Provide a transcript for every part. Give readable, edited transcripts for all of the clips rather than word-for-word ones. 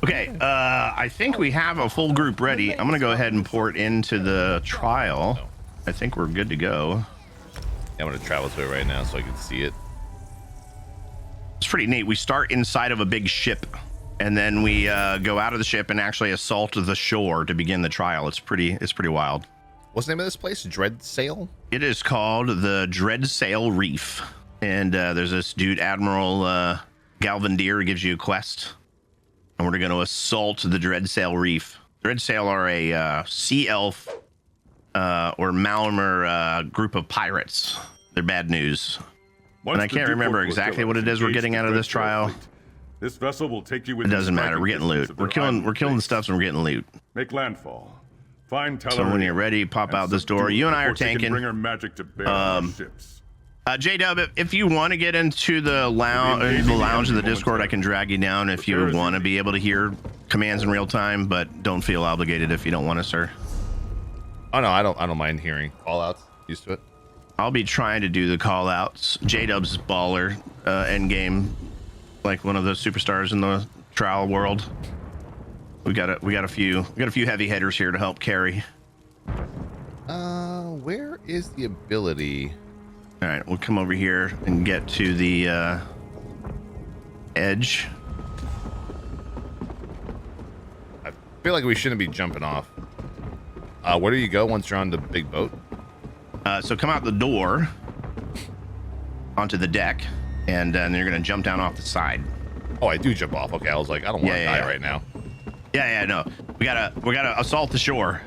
Okay, I think we have a full group ready. I'm gonna go ahead and port into the trial. I think we're good to go. I'm gonna travel to it right now so I can see it. It's pretty neat. We start inside of a big ship, and then we go out of the ship and actually assault the shore to begin the trial. It's pretty wild. What's the name of this place? Dreadsail? It is called the Dreadsail Reef, and there's this dude, Admiral Galvandir, who gives you a quest, and we're going to assault the Dreadsail Reef. Dreadsail are a sea elf or Malmer group of pirates. They're bad news. And I can't remember exactly what it is we're getting out of this trial. This vessel will take you. It doesn't matter. We're getting loot. We're killing the stuff, and we're getting loot. Make landfall. Find Towelliee. So when you're ready, pop out this door. You and I are tanking. Bring her magic to bear on our ships. J-Dub, if you want to get into the lounge of the Discord, I can drag you down if you want to be able to hear commands in real time, but don't feel obligated if you don't want to, sir. Oh no, I don't mind hearing call outs. Used to it. I'll be trying to do the call outs. J-Dub's baller end game, like one of the superstars in the trial world. We got a few heavy hitters here to help carry. Where is the ability? All right, we'll come over here and get to the edge. I feel like we shouldn't be jumping off. Where do you go once you're on the big boat? So come out the door onto the deck, and then you're gonna jump down off the side. Oh, I do jump off. Okay, I was like, I don't want to die right now. Yeah, no. We gotta assault the shore.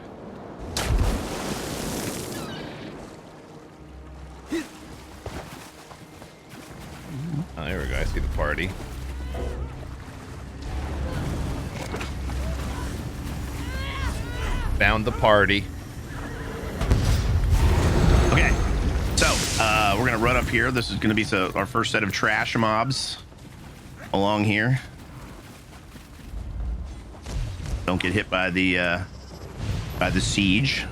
Oh, there we go. I see the party. Found the party. Okay, so we're gonna run up here. This is gonna be our first set of trash mobs along here. Don't get hit by the siege.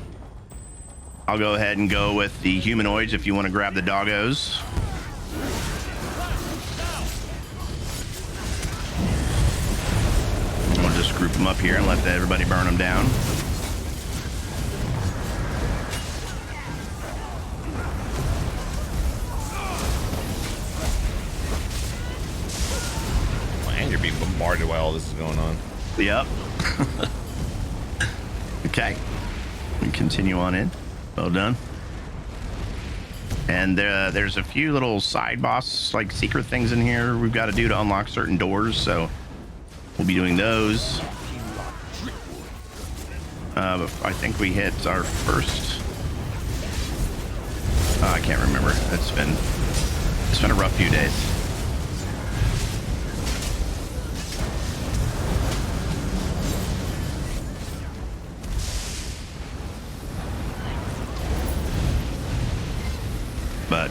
I'll go ahead and go with the humanoids if you want to grab the doggos. We'll just group them up here and let everybody burn them down. Man, you're being bombarded while all this is going on. Yep. Okay. We continue on in. Well done. And there's a few little side boss, like secret things in here we've got to do to unlock certain doors, so we'll be doing those. I think we hit our first. I can't remember. It's been a rough few days. But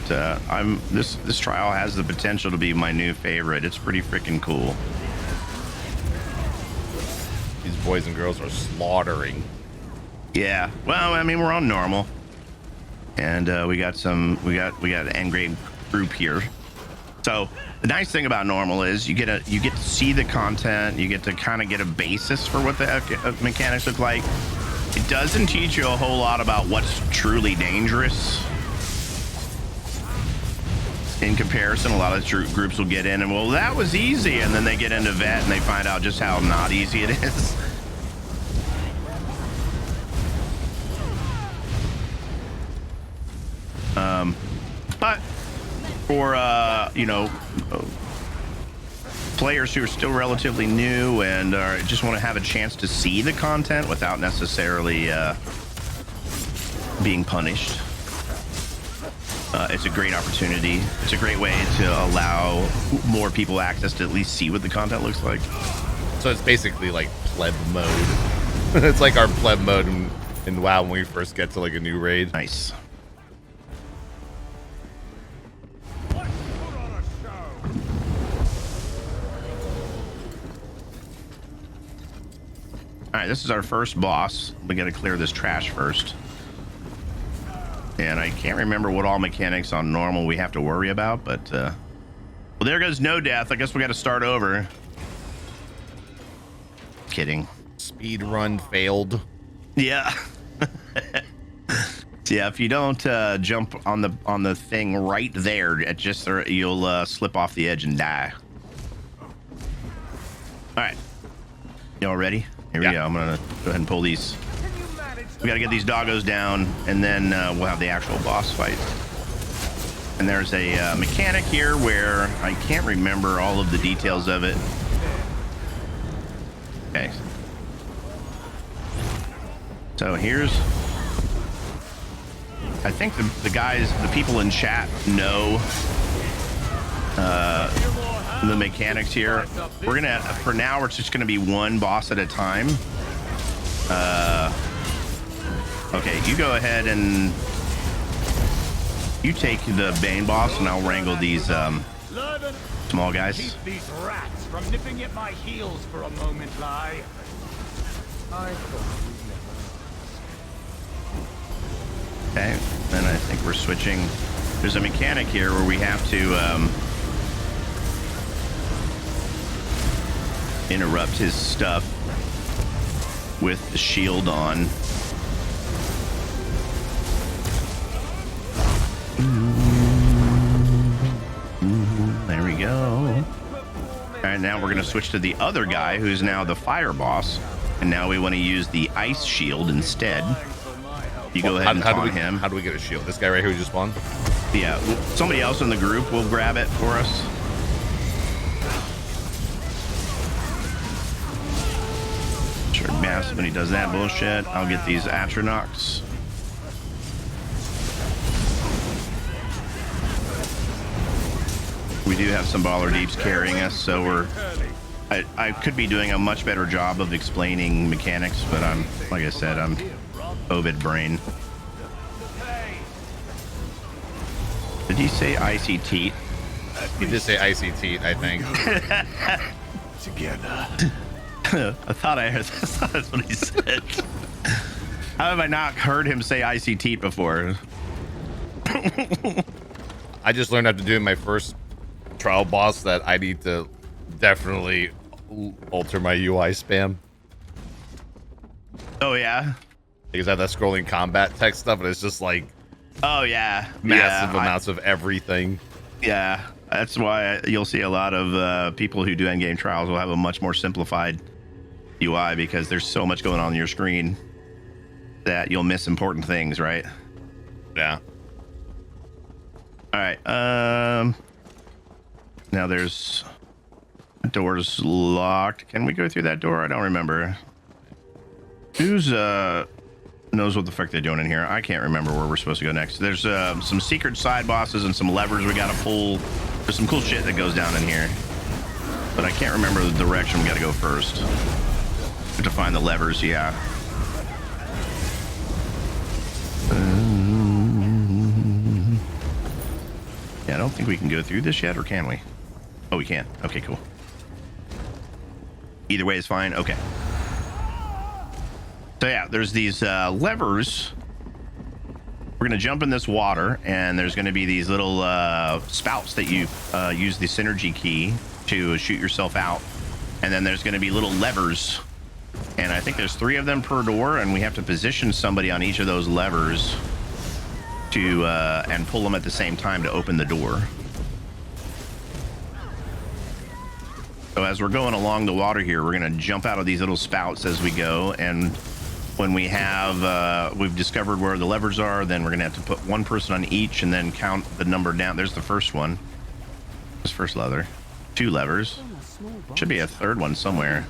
this trial has the potential to be my new favorite. It's pretty freaking cool. These boys and girls are slaughtering. Yeah. Well, I mean, we're on normal, and we got an engrave group here. So the nice thing about normal is you get to see the content. You get to kind of get a basis for what the mechanics look like. It doesn't teach you a whole lot about what's truly dangerous. In comparison, a lot of groups will get in and, well, that was easy, and then they get into vet and they find out just how not easy it is. But for players who are still relatively new and just want to have a chance to see the content without necessarily being punished, it's a great opportunity. It's a great way to allow more people access to at least see what the content looks like. So it's basically like pleb mode. It's like our pleb mode in WoW when we first get to like a new raid. Nice. All right, this is our first boss. We got to clear this trash first. And I can't remember what all mechanics on normal we have to worry about, but well, there goes no death. I guess we got to start over. kidding. Speed run failed. Yeah. Yeah, if you don't jump on the thing right there, it just you'll slip off the edge and die. All right, y'all ready? Here we go. I'm gonna go ahead and pull these. We gotta get these doggos down, and then we'll have the actual boss fight. And there's a mechanic here where I can't remember all of the details of it. Okay. So here's, I think the guys, the people in chat know the mechanics here. We're gonna, for now, it's just gonna be one boss at a time. Okay, you go ahead and you take the Bane boss, and I'll wrangle these small guys. Keep these rats from nipping at my heels for a moment, lie. Okay, then I think we're switching. There's a mechanic here where we have to interrupt his stuff with the shield on. There we go. All right, now we're gonna switch to the other guy who's now the fire boss, and now we want to use the ice shield instead. You go ahead and taunt him. How do we get a shield? This guy right here who just spawned? Yeah, somebody else in the group will grab it for us. Sure, massive when he does that bullshit. I'll get these Atronachs. We do have some baller deeps carrying us, so we're. I could be doing a much better job of explaining mechanics, but I'm, like I said, I'm COVID brain. Did he say icy teat? He did say icy teat, I think. Together. I thought that's what he said. How have I not heard him say icy teat before? I just learned after doing my first trial boss that I need to definitely alter my UI spam. Oh yeah. Because I have that scrolling combat text stuff, and it's just like, oh yeah, massive amounts of everything. Yeah, that's why you'll see a lot of people who do endgame trials will have a much more simplified UI, because there's so much going on your screen that you'll miss important things, right? Yeah. All right. Now there's doors locked. Can we go through that door? I don't remember. Who's knows what the fuck they're doing in here? I can't remember where we're supposed to go next. There's some secret side bosses and some levers we gotta pull. There's some cool shit that goes down in here, but I can't remember the direction we gotta go first. We have to find the levers. Yeah. Yeah, I don't think we can go through this yet, or can we? Oh, we can. Okay, cool. Either way is fine. Okay. So yeah, there's these levers. We're gonna jump in this water, and there's gonna be these little spouts that you use the synergy key to shoot yourself out, and then there's gonna be little levers, and I think there's 3 of them per door, and we have to position somebody on each of those levers to and pull them at the same time to open the door. So as we're going along the water here, we're gonna jump out of these little spouts as we go, and when we have we've discovered where the levers are, then we're gonna have to put 1 person on each and then count the number down. There's the first one. This first lever. 2 levers. Should be a 3rd one somewhere.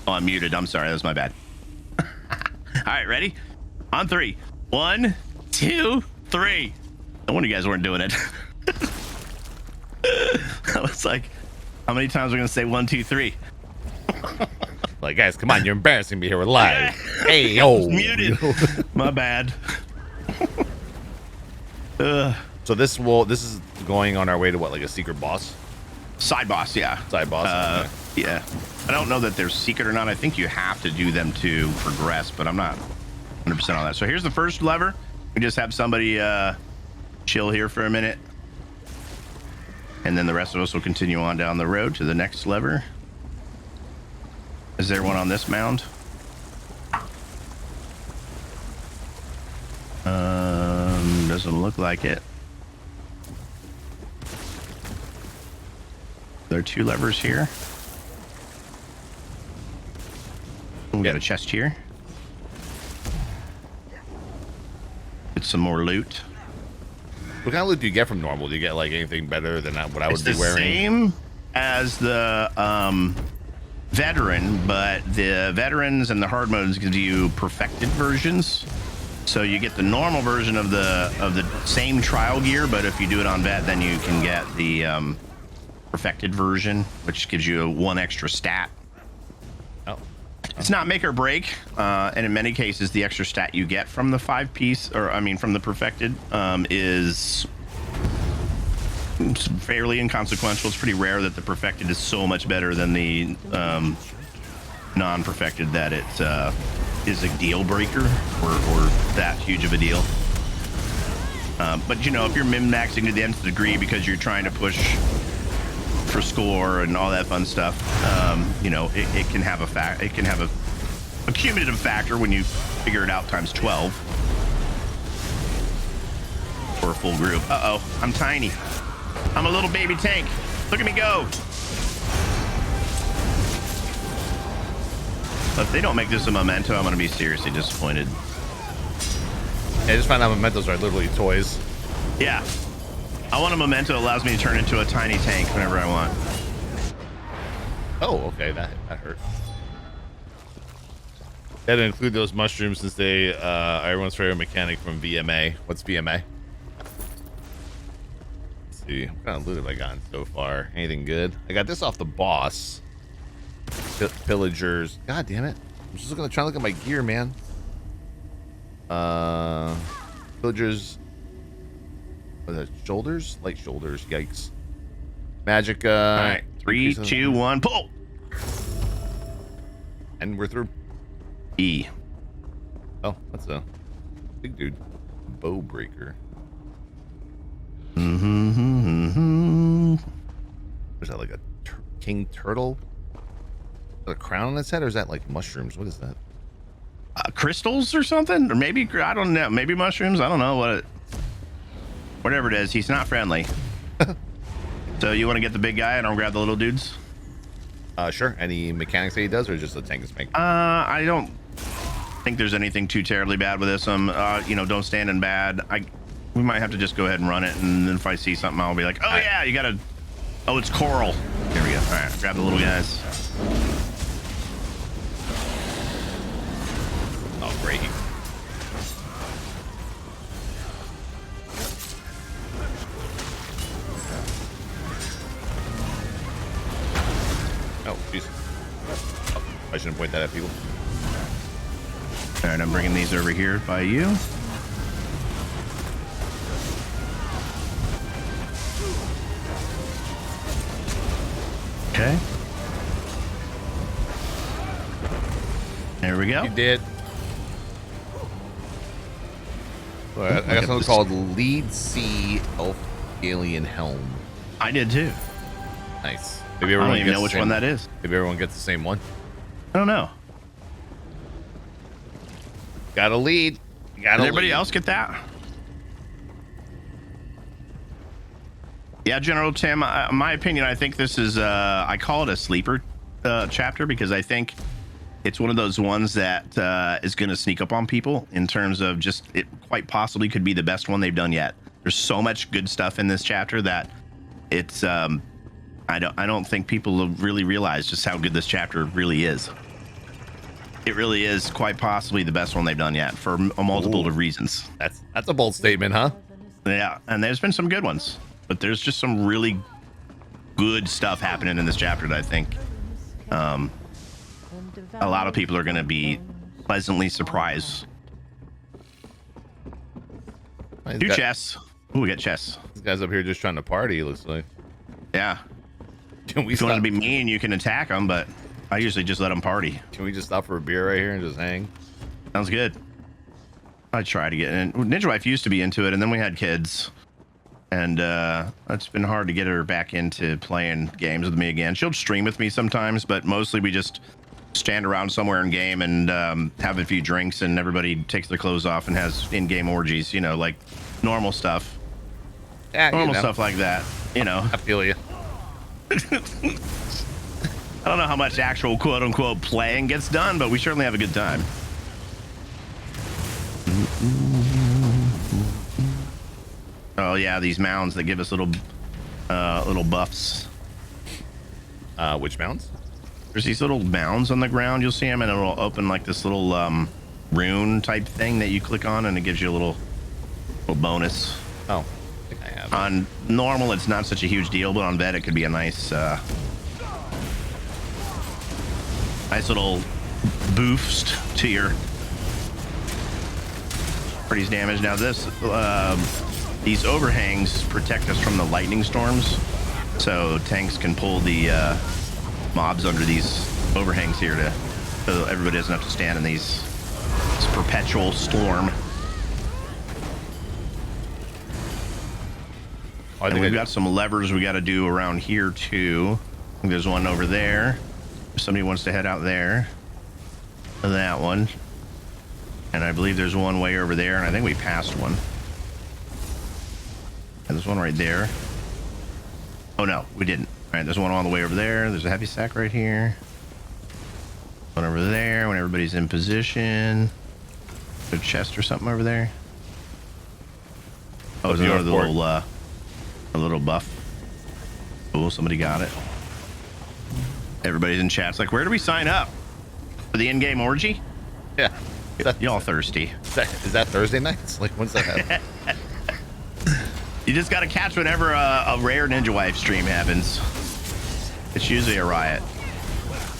Oh, I'm muted. I'm sorry. That's my bad. All right, ready? On 3. 1, 2, 3. No wonder you guys weren't doing it. I was like, how many times are we gonna say 1, 2, 3? Like, guys, come on, you're embarrassing me here. We're live. Hey, yo. Muted. My bad. So this is going on our way to what, like a secret boss? Side boss, yeah. Side boss. Okay. Yeah. I don't know that they're secret or not. I think you have to do them to progress, but I'm not 100% on that. So here's the first lever. We just have somebody chill here for a minute, and then the rest of us will continue on down the road to the next lever. Is there one on this mound? Doesn't look like it. There are 2 levers here. We got a chest here. Get some more loot. What kind of loot do you get from normal? Do you get like anything better than what I would be wearing? Same as the veteran, but the veterans and the hard modes give you perfected versions. So you get the normal version of the same trial gear, but if you do it on vet, then you can get the perfected version, which gives you 1 extra stat. Oh. It's not make or break, and in many cases, the extra stat you get from the 5-piece, or I mean from the perfected, is fairly inconsequential. It's pretty rare that the perfected is so much better than the non-perfected that it is a deal breaker or that huge of a deal. But you know, if you're min-maxing to the nth degree because you're trying to push for score and all that fun stuff, you know, it can have a cumulative factor when you figure it out times 12 for a full group. Uh-oh, I'm tiny. I'm a little baby tank. Look at me go. If they don't make this a memento, I'm going to be seriously disappointed. Yeah, I just found out mementos are literally toys. Yeah. I want a memento that allows me to turn into a tiny tank whenever I want. Oh, okay. That hurt. Had to include those mushrooms since they are everyone's favorite mechanic from VMA. What's VMA? Let's see. What kind of loot have I gotten so far? Anything good? I got this off the boss. Pillagers. God damn it. I'm just trying to look at my gear, man. Pillagers. What are that? Shoulders? Light shoulders. Yikes. Magic. All right. 3, 2, 1, pull. And we're through. E. Oh, that's a big dude. Bow breaker. Mm-hmm. Is that like a king turtle? A crown on its head, or is that like mushrooms? What is that? Crystals or something, or maybe I don't know. Maybe mushrooms. I don't know what it. Whatever it is, he's not friendly. So you want to get the big guy and I'll grab the little dudes? Sure. Any mechanics that he does, or just the tank is make? I don't think there's anything too terribly bad with this. You know, don't stand in bad. We might have to just go ahead and run it, and then if I see something, I'll be like, oh yeah, you gotta. Oh, it's coral. There we go. All right, grab the little guys. Oh, great. Oh, jeez. Oh, I shouldn't point that at people. All right, I'm bringing these over here by you. Okay. There we go. You did. Well, I got something called Lead Sea Elf Alien Helm. I did too. Nice. I don't even know which one that is. Maybe everyone gets the same one. I don't know. Got a lead. Did everybody else get that? Yeah, General Tim, my opinion, I think this is, I call it a sleeper chapter because I think it's one of those ones that is going to sneak up on people in terms of just, it quite possibly could be the best one they've done yet. There's so much good stuff in this chapter that it's, I don't think people really realize just how good this chapter really is. It really is quite possibly the best one they've done yet for a multiple of reasons. That's a bold statement, huh? Yeah, and there's been some good ones, but there's just some really good stuff happening in this chapter that I think a lot of people are going to be pleasantly surprised. Two chests. Ooh, we got chests. This guy's up here just trying to party, it looks like. Yeah. Can we if you want to be mean, you can attack them, but I usually just let them party. Can we just stop for a beer right here and just hang? Sounds good. I try to get in. Ninja Wife used to be into it, and then we had kids. And it's been hard to get her back into playing games with me again. She'll stream with me sometimes, but mostly we just stand around somewhere in game and have a few drinks, and everybody takes their clothes off and has in-game orgies. You know, like normal stuff. Yeah, Normal stuff like that. You know. I feel you. I don't know how much actual quote-unquote playing gets done, but we certainly have a good time. Oh yeah, these mounds that give us little buffs. Which mounds? There's these little mounds on the ground. You'll see them, and it'll open like this little rune type thing that you click on, and it gives you a little bonus. Oh, I think I have. On normal, it's not such a huge deal, but on vet, it could be a nice little boost to your party's damage. Now this, these overhangs protect us from the lightning storms, so tanks can pull the mobs under these overhangs here so everybody doesn't have to stand in this perpetual storm. And we've got some levers we got to do around here too. I think there's one over there. If somebody wants to head out there. That one. And I believe there's one way over there, and I think we passed one. And there's one right there. Oh no, we didn't. All right, there's one all the way over there. There's a heavy sack right here. One over there when everybody's in position. A chest or something over there. Oh, there's another little a little buff. Cool, somebody got it. Everybody's in chat. It's like, where do we sign up? For the in-game orgy? Yeah. Y'all thirsty. Is that Thursday nights? Like, when's that happen? You just gotta catch whenever a rare Ninja Wife stream happens. It's usually a riot.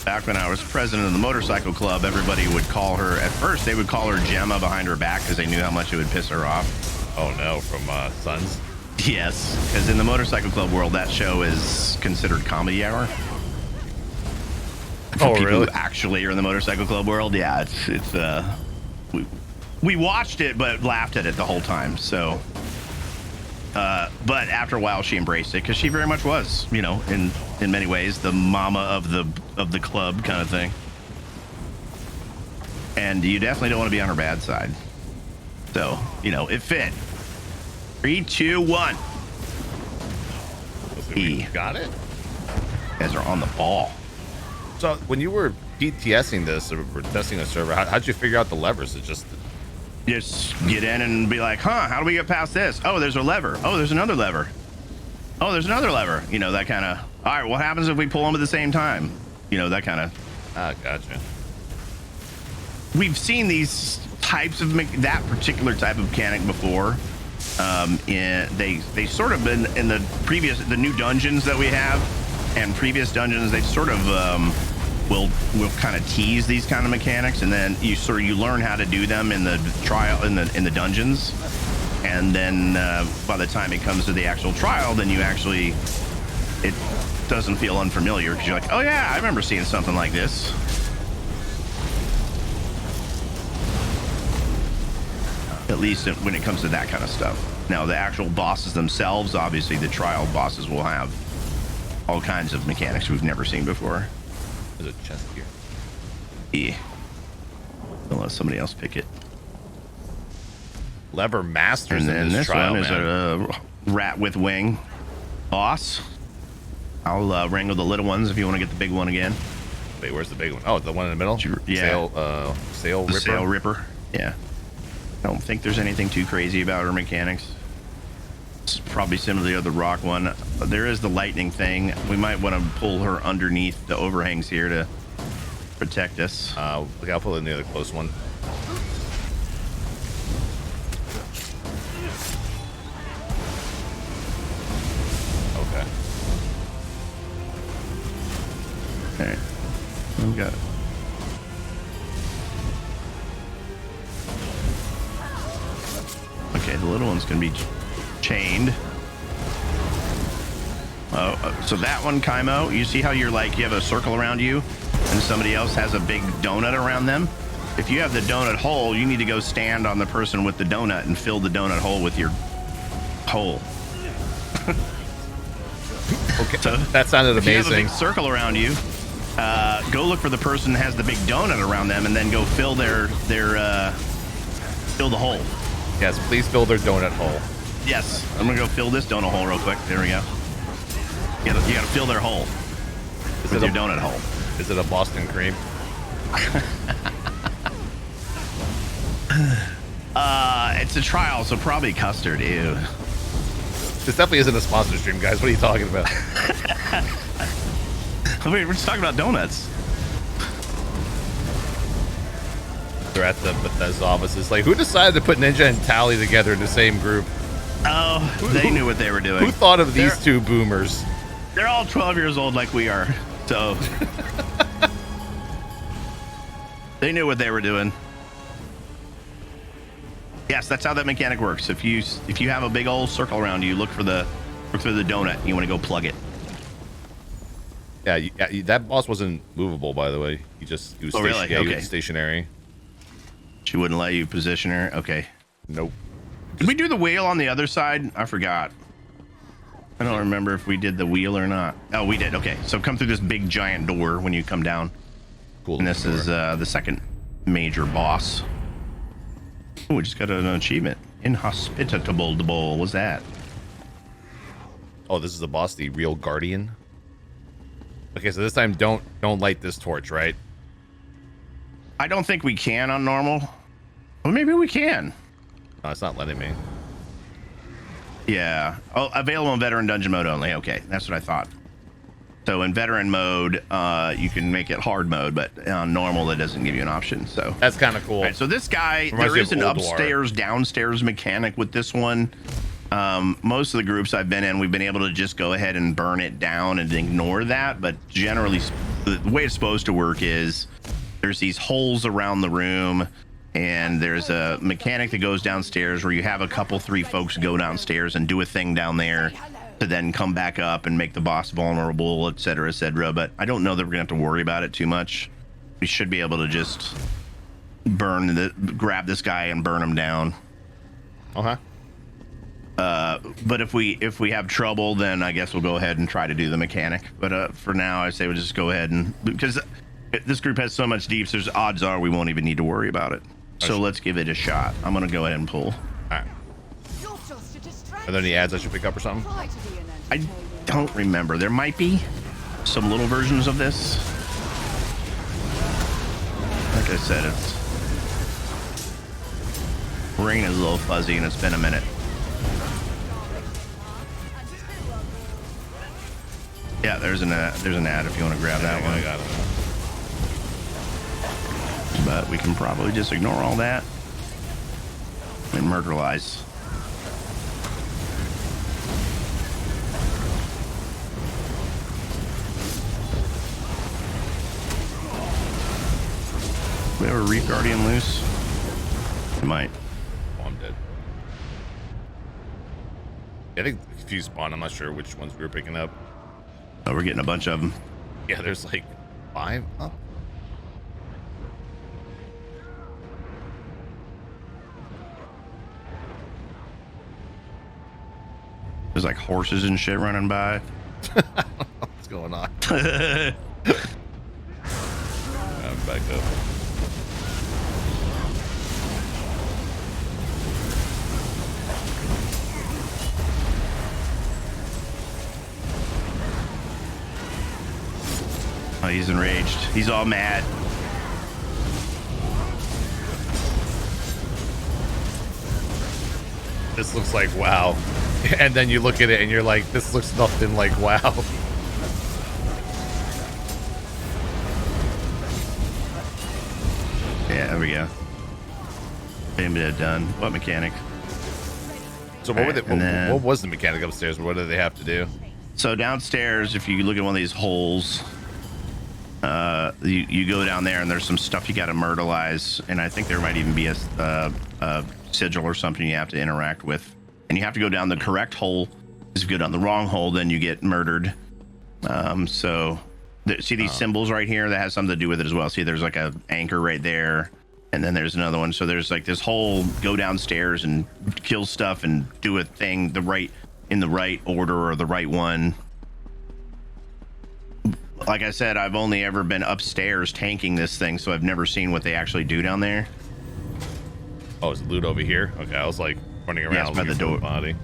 Back when I was president of the motorcycle club, everybody would call her, at first they would call her Gemma behind her back because they knew how much it would piss her off. Oh no, from Sons? Yes, because in the motorcycle club world, that show is considered comedy hour. For Oh, people really? who actually are in the motorcycle club world, yeah, we watched it but laughed at it the whole time. So, but after a while, she embraced it because she very much was, you know, in many ways, the mama of the club kind of thing. And you definitely don't want to be on her bad side. So, you know, it fit. 3, 2, 1. E. Got it? You guys are on the ball. So when you were PTSing this or testing a server, how'd you figure out the levers? It just get in and be like, huh, how do we get past this? Oh, there's a lever. Oh, there's another lever. Oh, there's another lever. You know, that kind of, all right, what happens if we pull them at the same time? You know, that kind of. Ah, gotcha. We've seen these types of, that particular type of mechanic before. They sort of been in the new dungeons that we have and previous dungeons, they've sort of, will kind of tease these kind of mechanics, and then you learn how to do them in the trial in the dungeons, and then by the time it comes to the actual trial, then it doesn't feel unfamiliar because you're like, oh yeah, I remember seeing something like this. At least when it comes to that kind of stuff. Now the actual bosses themselves, obviously the trial bosses will have all kinds of mechanics we've never seen before. There's a chest here. Yeah. Don't let somebody else pick it. Lever masters. And then in this trial, one is a rat with wing boss. I'll wrangle the little ones if you want to get the big one again. Wait, where's the big one? Oh, the one in the middle? Yeah. Sail Ripper? Sail Ripper. Yeah. I don't think there's anything too crazy about her mechanics. It's probably similar to the other rock one. There is the lightning thing. We might want to pull her underneath the overhangs here to protect us. Look, I'll pull in the other close one. Okay. All right. We got it. Okay, the little one's gonna be chained. Oh, so that one, Kaimo, you see how you have a circle around you and somebody else has a big donut around them? If you have the donut hole, you need to go stand on the person with the donut and fill the donut hole with your hole. Okay, So that sounded if you have a amazing. big circle around you, go look for the person that has the big donut around them, and then go fill their fill the hole. Yes, please fill their donut hole. Yes, I'm gonna go fill this donut hole real quick. There we go. You gotta fill their hole with your donut hole. Is it a Boston cream? It's a trial, so probably custard. Ew. This definitely isn't a sponsor stream, guys. What are you talking about? Wait, we're just talking about donuts. They're at the Bethesda office. It's like, who decided to put Ninja and Towelliee together in the same group? Oh, they knew what they were doing. Who thought of these two boomers? They're all 12 years old like we are, so they knew what they were doing. Yes, that's how that mechanic works. If you have a big old circle around you, look for the donut. You want to go plug it. Yeah, that boss wasn't movable, by the way. He was really? he Okay. was stationary. She wouldn't let you position her. Okay. Nope. Did we do the wheel on the other side? I forgot. I don't remember if we did the wheel or not. Oh, we did. Okay, so come through this big giant door when you come down. Cool. And this is the second major boss. Oh, we just got an achievement. Inhospitable. What was that? Oh, this is the boss, the real guardian. Okay, so this time don't light this torch, right? I don't think we can on normal. Well, maybe we can. No, it's not letting me. Yeah. Oh, available in veteran dungeon mode only. Okay, that's what I thought. So in veteran mode, you can make it hard mode, but on normal, it doesn't give you an option. So that's kind of cool. All right, so this guy, Reminds there me is of an Old upstairs, downstairs mechanic with this one. Most of the groups I've been in, we've been able to just go ahead and burn it down and ignore that. But generally, the way it's supposed to work is there's these holes around the room, and there's a mechanic that goes downstairs where you have a couple, 3 folks go downstairs and do a thing down there to then come back up and make the boss vulnerable, et cetera, et cetera. But I don't know that we're gonna have to worry about it too much. We should be able to just grab this guy and burn him down. Okay. But if we have trouble, then I guess we'll go ahead and try to do the mechanic. But for now, I say we'll just go ahead and, because this group has so much deeps, there's odds are we won't even need to worry about it. So let's give it a shot. I'm gonna go ahead and pull. All right. Are there any ads I should pick up or something? I don't remember. There might be some little versions of this. Like I said, brain is a little fuzzy and it's been a minute. Yeah, there's an ad if you want to grab that one. I got it. But we can probably just ignore all that and murderalize. We have a Reef Guardian loose? We might. Oh, I'm dead. Yeah, I think a few spawn. I'm not sure which ones we were picking up. Oh, we're getting a bunch of them. Yeah, there's like 5 up. There's like horses and shit running by. What's going on? I'm back up. Oh, he's enraged. He's all mad. This looks like wow. And then you look at it and you're like, this looks nothing like wow. Yeah, there we go. Maybe done. What mechanic? So what, Right, what was the mechanic upstairs? What did they have to do? So downstairs, if you look at one of these holes, you go down there and there's some stuff you got to myrtleize, and I think there might even be a sigil or something you have to interact with, and you have to go down the correct hole. Because if you go down the wrong hole, then you get murdered. See these symbols right here? That has something to do with it as well. See, there's like a anchor right there, and then there's another one. So there's like this whole go downstairs and kill stuff and do a thing in the right order or the right one. like I said, I've only ever been upstairs tanking this thing, so I've never seen what they actually do down there. Oh, is the loot over here? Okay, I was like running around it's by looking the for door. body.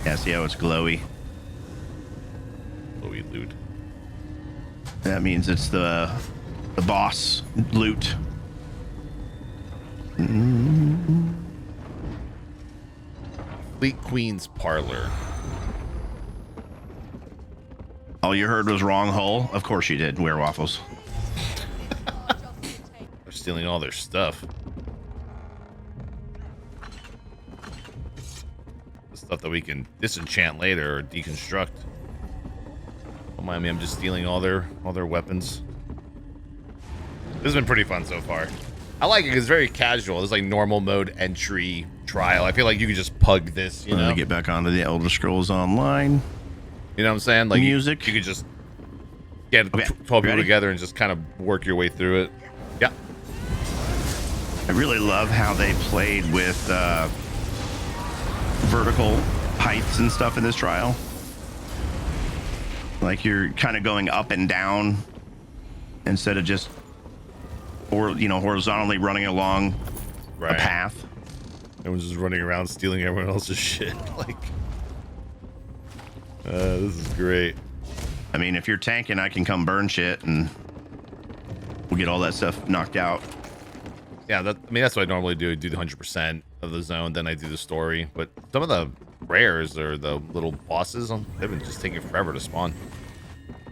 Yeah, see how it's glowy? Glowy loot. That means it's the boss loot. Fleet Queen's Parlor. All you heard was wrong hull. Of course you did, Werewaffles. They're stealing all their stuff. The stuff that we can disenchant later or deconstruct. Don't mind me, I'm just stealing all their weapons. This has been pretty fun so far. I like it because it's very casual. It's like normal mode entry trial. I feel like you could just pug this, you I'm know? gonna get back onto the Elder Scrolls Online. You know what I'm saying? Like Music. You could just get Okay, 12 people ready? together and just kind of work your way through it. Yeah. I really love how they played with vertical heights and stuff in this trial. Like you're kind of going up and down instead of just, or horizontally running along a path. Everyone's just running around stealing everyone else's shit. Like, this is great. I mean, if you're tanking, I can come burn shit and we'll get all that stuff knocked out. Yeah, that's what I normally do. I do the 100% of the zone, then I do the story. But some of the rares or the little bosses, they've been just taking forever to spawn.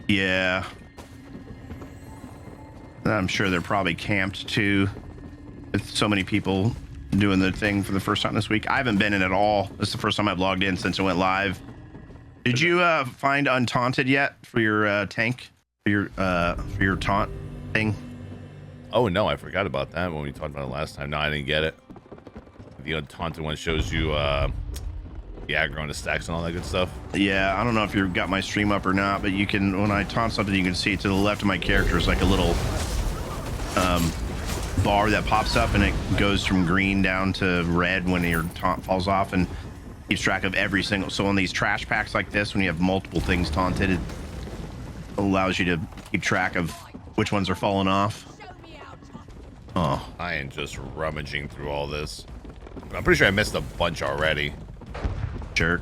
Yeah. I'm sure they're probably camped too, with so many people doing the thing for the first time this week. I haven't been in at all. This is the first time I've logged in since it went live. Did you find Untaunted yet for your tank? For your taunt thing? Oh no, I forgot about that when we talked about it last time. No, I didn't get it. The Untaunted one shows you the aggro and the stacks and all that good stuff. Yeah, I don't know if you've got my stream up or not, but you can, when I taunt something, you can see to the left of my character is like a little bar that pops up and it goes from green down to red when your taunt falls off and keeps track of every single. So on these trash packs like this, when you have multiple things taunted, it allows you to keep track of which ones are falling off. Oh, I am just rummaging through all this. I'm pretty sure I missed a bunch already. jerk.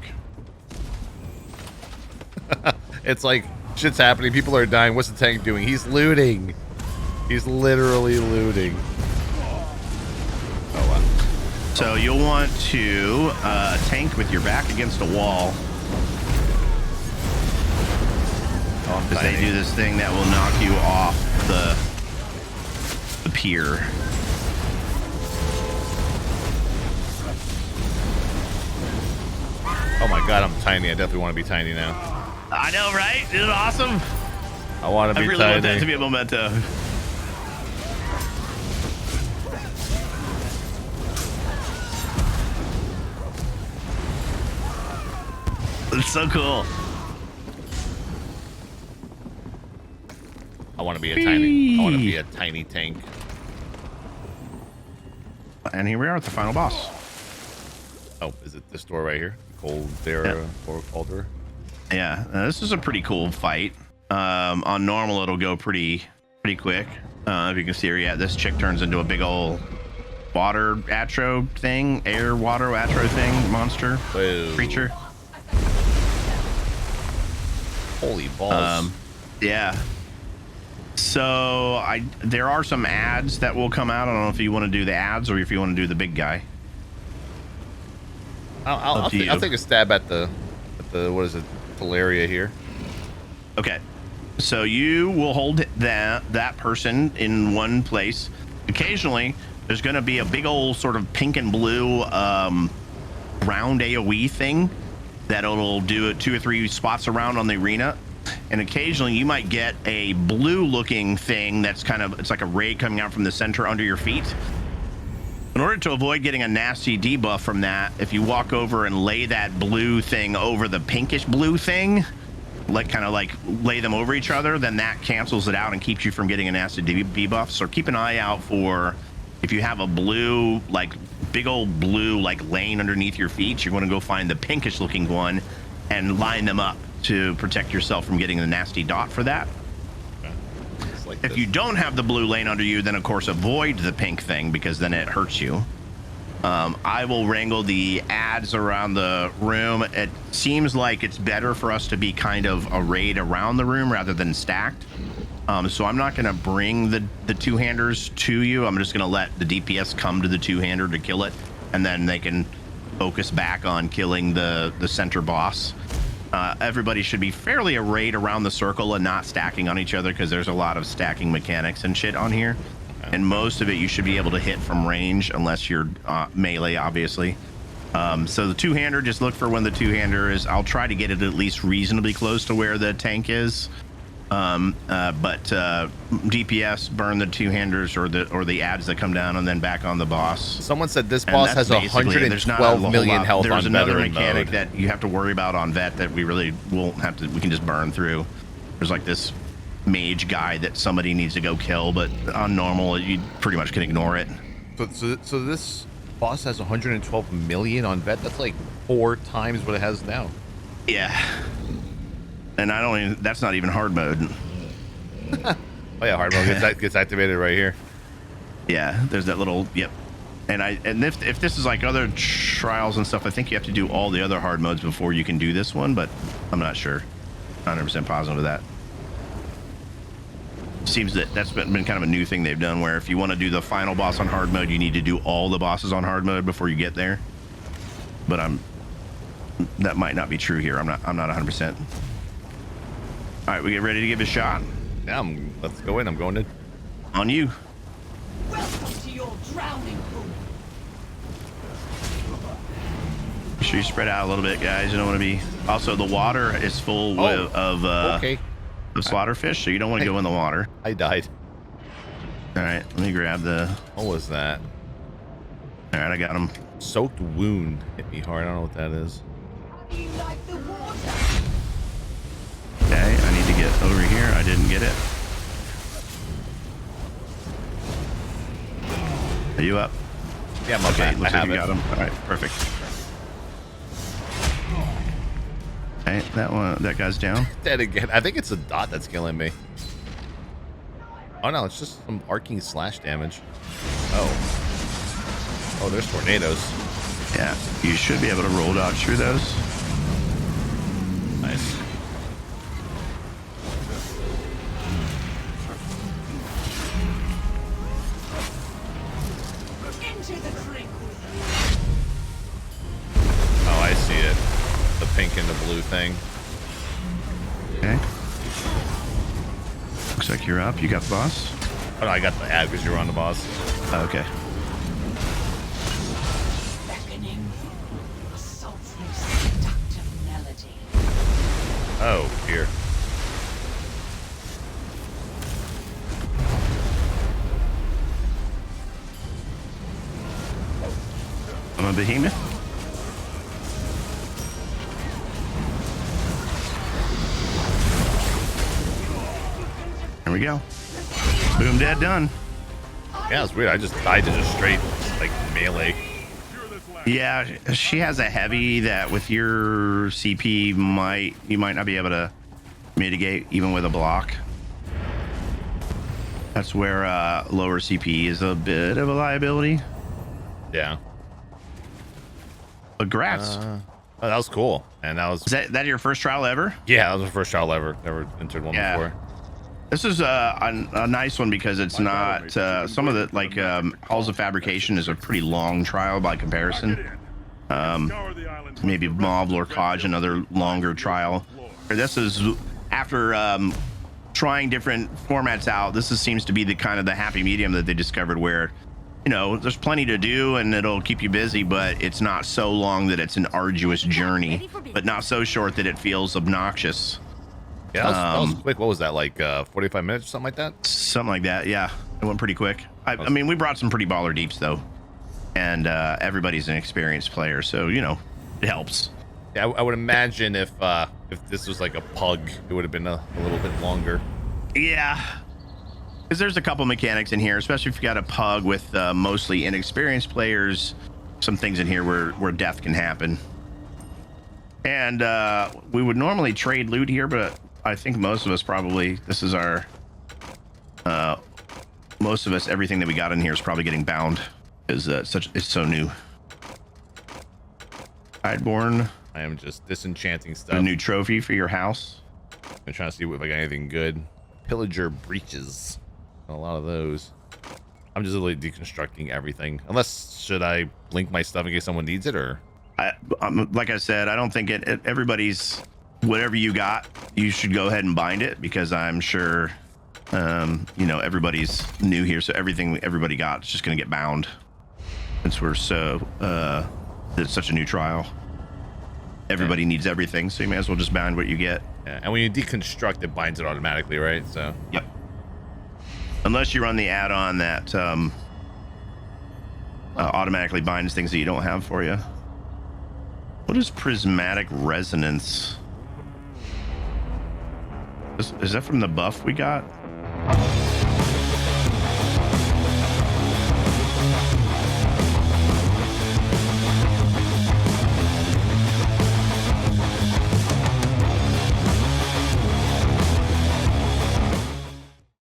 It's like shit's happening. People are dying. What's the tank doing? He's looting. He's literally looting. Oh, wow. So you'll want to tank with your back against a wall. Because they do this thing that will knock you off the pier. Oh my god, I'm tiny. I definitely want to be tiny now. I know, right? Isn't it awesome? I want to be I really tiny. want that to be a memento. It's so cool. I want to be a tiny. I want to be a tiny tank. And here we are at the final boss. Oh, is it this door right here? Cold there or colder? Yeah, this is a pretty cool fight. On normal, it'll go pretty quick. If you can see her, yeah, this chick turns into a big old water atro thing, air water atro thing, monster creature. Holy balls! Yeah. So there are some ads that will come out. I don't know if you want to do the ads or if you want to do the big guy. I'll take a stab at the what is it, Towelliee here. Okay. So you will hold that person in one place. Occasionally, there's going to be a big old sort of pink and blue round AoE thing that'll do it 2 or 3 spots around on the arena. And occasionally you might get a blue looking thing that's it's like a ray coming out from the center under your feet. In order to avoid getting a nasty debuff from that, if you walk over and lay that blue thing over the pinkish blue thing, kind of lay them over each other, then that cancels it out and keeps you from getting a nasty debuff. So keep an eye out for, if you have a blue, big old blue, laying underneath your feet, you're going to go find the pinkish looking one and line them up to protect yourself from getting the nasty dot for that. It's like If this. you don't have the blue lane under you, then of course avoid the pink thing because then it hurts you. I will wrangle the ads around the room. It seems like it's better for us to be kind of arrayed around the room rather than stacked. So I'm not going to bring the two-handers to you. I'm just going to let the DPS come to the two-hander to kill it, and then they can focus back on killing the center boss. Everybody should be fairly arrayed around the circle and not stacking on each other because there's a lot of stacking mechanics and shit on here. And most of it you should be able to hit from range unless you're melee, obviously. So the two-hander, just look for when the two-hander is. I'll try to get it at least reasonably close to where the tank is. But DPS, burn the two-handers or the ads that come down and then back on the boss. Someone said this And boss that's has basically it. There's not 112 a whole million lot. health There's on another veteran mechanic mode. that you have to worry about on vet that we really won't have to. We can just burn through. There's like this mage guy that somebody needs to go kill, but on normal you pretty much can ignore it. So this boss has 112 million on vet. That's like 4 times what it has now. Yeah. And I don't even. That's not even hard mode. Oh yeah, hard mode gets activated right here. Yeah, there's that little. Yep. And if this is like other trials and stuff, I think you have to do all the other hard modes before you can do this one, but I'm not sure. 100% positive of that. Seems that's been kind of a new thing they've done, where if you want to do the final boss on hard mode, you need to do all the bosses on hard mode before you get there. But that might not be true here. I'm not 100%. All right, we get ready to give it a shot. Yeah, let's go in. I'm going in. On you. Welcome to your drowning pool. Make sure you spread out a little bit, guys. You don't want to be. Also, the water is full of Okay. slaughterfish, so you don't want to go in the water. I died. All right, let me grab the. What was that? All right, I got him. Soaked wound hit me hard. I don't know what that is. You like the water? Okay, I need to get over here. I didn't get it. Are you up? Yeah, I'm Okay, okay. looks I like have you it. got him. All right, perfect. Okay, that guy's down. Dead again. I think it's a dot that's killing me. Oh no, it's just some arcing slash damage. Oh, there's tornadoes. Yeah, you should be able to roll dodge through those. Nice. Into the drink with Oh, I see it. The pink and the blue thing. Okay. Looks like you're up. You got the boss. Oh no, I got the ad because you were on the boss. Okay. beckoning. A sultry, seductive melody. Oh, here. I'm a behemoth. There we go. Boom, dead, done. Yeah, it's weird. I just died to just straight like melee. Yeah, she has a heavy that with your CP you might not be able to mitigate even with a block. That's where lower CP is a bit of a liability. Yeah. But grats. Oh, that was cool. And that was Is that your first trial ever? yeah, that was my first trial ever. Never entered one Yeah. before. This is a nice one because it's not some of the like Halls of Fabrication is a pretty long trial by comparison. Maybe Mauve, Lorcage, another longer trial. This is after trying different formats out. Seems to be the kind of the happy medium that they discovered, where there's plenty to do and it'll keep you busy, but it's not so long that it's an arduous journey, but not so short that it feels obnoxious. Yeah, that was quick. What was that, like 45 minutes or something like that? Something like that, yeah. It went pretty quick. I mean, we brought some pretty baller deeps, though. And everybody's an experienced player, so, it helps. Yeah, I would imagine if this was like a pug, it would have been a little bit longer. Yeah. Because there's a couple mechanics in here, especially if you got a pug with mostly inexperienced players. Some things in here where death can happen. And we would normally trade loot here, but I think most of us probably, this is our, most of us, everything that we got in here is probably getting bound, because it's so new. Tideborn. I am just disenchanting stuff. A new trophy for your house. I'm trying to see if I got anything good. Pillager breaches. A lot of those. I'm just really deconstructing everything. Unless, should I link my stuff in case someone needs it, or? Like I said, I don't think everybody's, whatever you got, you should go ahead and bind it, because I'm sure, you know, everybody's new here. So everything everybody got is just going to get bound, since we're so, it's such a new trial. Everybody needs everything, so you may as well just bind what you get. Yeah, and when you deconstruct, it binds it automatically, right? So. Yep. Unless you run the add-on that automatically binds things that you don't have for you. What is prismatic resonance? Is that from the buff we got?